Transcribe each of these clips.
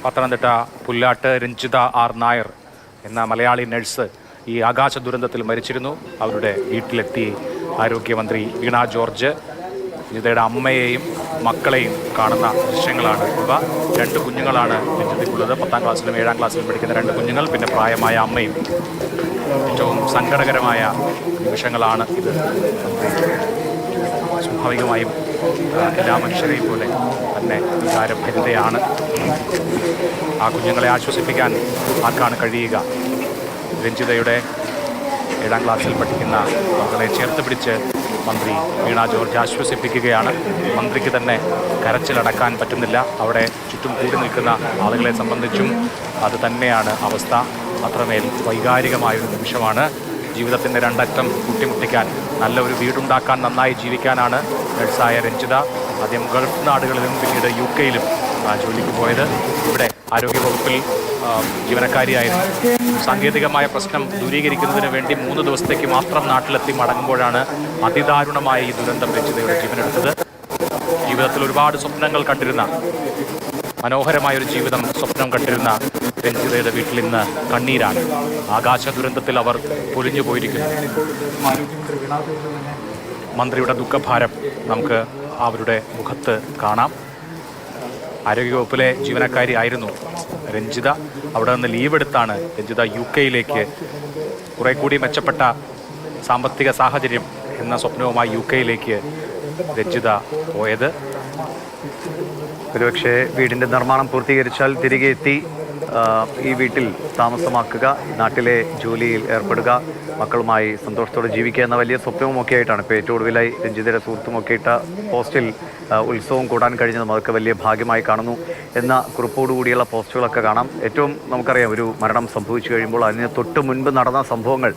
Pathanamthitta Pullatt Ranjitha R Nair എന്ന Malayali nurse ഈ ആകാശ ദുരന്തത്തിൽ മരിച്ചിരുന്നു. അവരുടെ വീട്ടിലെത്തി ആരോഗ്യമന്ത്രി വീണ ജോർജ് രഞ്ജിതയുടെ അമ്മയെയും മക്കളെയും കാണുന്ന ദൃശ്യങ്ങളാണ് ഇവ. 2 കുഞ്ഞുങ്ങളാണ് രഞ്ജിതയ്ക്കുള്ളത്. 10ാം ക്ലാസ്സിലും 7ാം ക്ലാസ്സിലും പഠിക്കുന്ന 2 കുഞ്ഞുങ്ങൾ, പിന്നെ പ്രായമായ അമ്മയും. ഏറ്റവും സങ്കടകരമായ നിമിഷങ്ങളാണ് ഇത്. സ്വാഭാവികമായും എല്ലാ മനുഷ്യരെയും പോലെ തന്നെ വികാരഭരിതയാണ്. ആ കുഞ്ഞുങ്ങളെ ആശ്വസിപ്പിക്കാൻ ആർക്കാണ് കഴിയുക? രഞ്ജിതയുടെ 7ാം ക്ലാസ്സിൽ പഠിക്കുന്ന മക്കളെ ചേർത്ത് പിടിച്ച് മന്ത്രി വീണ ജോർജ് ആശ്വസിപ്പിക്കുകയാണ്. മന്ത്രിക്ക് തന്നെ കരച്ചിലടക്കാൻ പറ്റുന്നില്ല. അവിടെ ചുറ്റും കൂടി നിൽക്കുന്ന ആളുകളെ സംബന്ധിച്ചും അത് തന്നെയാണ് അവസ്ഥ. അത്രമേൽ വൈകാരികമായൊരു നിമിഷമാണ്. ജീവിതത്തിൻ്റെ 2 അറ്റം കൂട്ടിമുട്ടിക്കാൻ, നല്ല ഒരു വീടുണ്ടാക്കാൻ, നന്നായി ജീവിക്കാനാണ് നഴ്സായ രഞ്ജിത ആദ്യം ഗൾഫ് നാടുകളിലും പിന്നീട് UK-യിലും ജോലിക്ക് പോയത്. ഇവിടെ ആരോഗ്യവകുപ്പിൽ ജീവനക്കാരിയായിരുന്നു. സാങ്കേതികമായ പ്രശ്നം ദൂരീകരിക്കുന്നതിന് വേണ്ടി 3 ദിവസത്തേക്ക് മാത്രം നാട്ടിലെത്തി മടങ്ങുമ്പോഴാണ് അതിദാരുണമായ ഈ ദുരന്തം രഞ്ജിതയുടെ ജീവനെടുത്തത്. ജീവിതത്തിൽ ഒരുപാട് സ്വപ്നങ്ങൾ കണ്ടിരുന്ന, മനോഹരമായൊരു ജീവിതം സ്വപ്നം കണ്ടിരുന്ന രഞ്ജിതയുടെ വീട്ടിൽ ഇന്ന് കണ്ണീരാണ്. ആകാശ ദുരന്തത്തിൽ അവർ പൊലിഞ്ഞു പോയിരിക്കുന്നു. മന്ത്രിയുടെ ദുഃഖഭാരം നമുക്ക് അവരുടെ മുഖത്ത് കാണാം. ആരോഗ്യവകുപ്പിലെ ജീവനക്കാരി ആയിരുന്നു രഞ്ജിത. അവിടെ നിന്ന് ലീവ് എടുത്താണ് രഞ്ജിത UK-യിലേക്ക് കുറെ കൂടി മെച്ചപ്പെട്ട സാമ്പത്തിക സാഹചര്യം എന്ന സ്വപ്നവുമായി UK-യിലേക്ക് രഞ്ജിത പോയത്. ഒരുപക്ഷെ വീടിൻ്റെ നിർമ്മാണം പൂർത്തീകരിച്ചാൽ തിരികെ എത്തി ഈ വീട്ടിൽ താമസമാക്കുക, നാട്ടിലെ ജോലിയിൽ ഏർപ്പെടുക, മക്കളുമായി സന്തോഷത്തോടെ ജീവിക്കുക എന്ന വലിയ സ്വപ്നവുമൊക്കെ ആയിട്ടാണ് ഇപ്പോൾ ഏറ്റവും ഒടുവിലായി രഞ്ജിതയുടെ സുഹൃത്തുമൊക്കെ ഇട്ട പോസ്റ്റിൽ ഉത്സവം കൂടാൻ കഴിഞ്ഞതും അതൊക്കെ വലിയ ഭാഗ്യമായി കാണുന്നു എന്ന കുറിപ്പോടുകൂടിയുള്ള പോസ്റ്റുകളൊക്കെ കാണാം. ഏറ്റവും നമുക്കറിയാം, ഒരു മരണം സംഭവിച്ചു കഴിയുമ്പോൾ അതിന് തൊട്ട് മുൻപ് നടന്ന സംഭവങ്ങൾ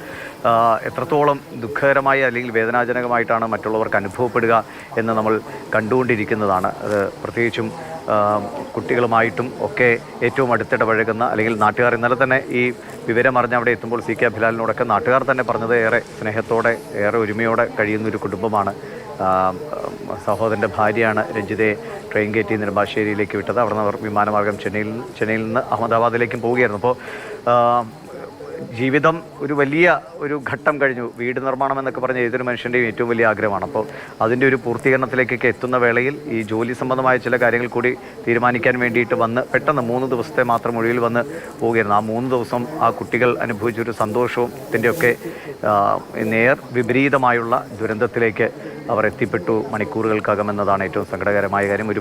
എത്രത്തോളം ദുഃഖകരമായി അല്ലെങ്കിൽ വേദനാജനകമായിട്ടാണ് മറ്റുള്ളവർക്ക് അനുഭവപ്പെടുക എന്ന് നമ്മൾ കണ്ടുകൊണ്ടിരിക്കുന്നതാണ്. അത് പ്രത്യേകിച്ചും കുട്ടികളുമായിട്ടും ഒക്കെ ഏറ്റവും അടുത്തിടെ പഴകുന്ന, അല്ലെങ്കിൽ നാട്ടുകാർ ഇന്നലെ തന്നെ ഈ വിവരം അറിഞ്ഞ് അവിടെ എത്തുമ്പോൾ CK അഭിലാലിനോടൊക്കെ നാട്ടുകാർ തന്നെ പറഞ്ഞത് ഏറെ സ്നേഹത്തോടെ ഏറെ ഒരുമയോടെ കഴിയുന്നൊരു കുടുംബമാണ്. സഹോദരൻ്റെ ഭാര്യയാണ് രഞ്ജിതയെ ട്രെയിൻ കയറ്റി നെടുമ്പാശ്ശേരിയിലേക്ക് വിട്ടത്. അവിടെ നിന്ന് അവർ വിമാനമാർഗം ചെന്നൈയിൽ നിന്ന് അഹമ്മദാബാദിലേക്കും പോവുകയായിരുന്നു. അപ്പോൾ ജീവിതം ഒരു വലിയ ഒരു ഘട്ടം കഴിഞ്ഞു. വീട് നിർമ്മാണം എന്നൊക്കെ പറഞ്ഞ ഏതൊരു മനുഷ്യൻ്റെയും ഏറ്റവും വലിയ ആഗ്രഹമാണ്. അപ്പോൾ അതിൻ്റെ ഒരു പൂർത്തീകരണത്തിലേക്കൊക്കെ എത്തുന്ന വേളയിൽ ഈ ജോലി സംബന്ധമായ ചില കാര്യങ്ങൾ കൂടി തീരുമാനിക്കാൻ വേണ്ടിയിട്ട് വന്ന് പെട്ടെന്ന് 3 ദിവസത്തെ മാത്രം ഒഴിവിൽ വന്ന് പോവുകയായിരുന്നു. ആ 3 ദിവസം ആ കുട്ടികൾ അനുഭവിച്ചൊരു സന്തോഷത്തിൻ്റെയൊക്കെ നേർ വിപരീതമായുള്ള ദുരന്തത്തിലേക്ക് അവർ എത്തിപ്പെട്ടു മണിക്കൂറുകൾക്കകം എന്നതാണ് ഏറ്റവും സങ്കടകരമായ കാര്യം. ഒരു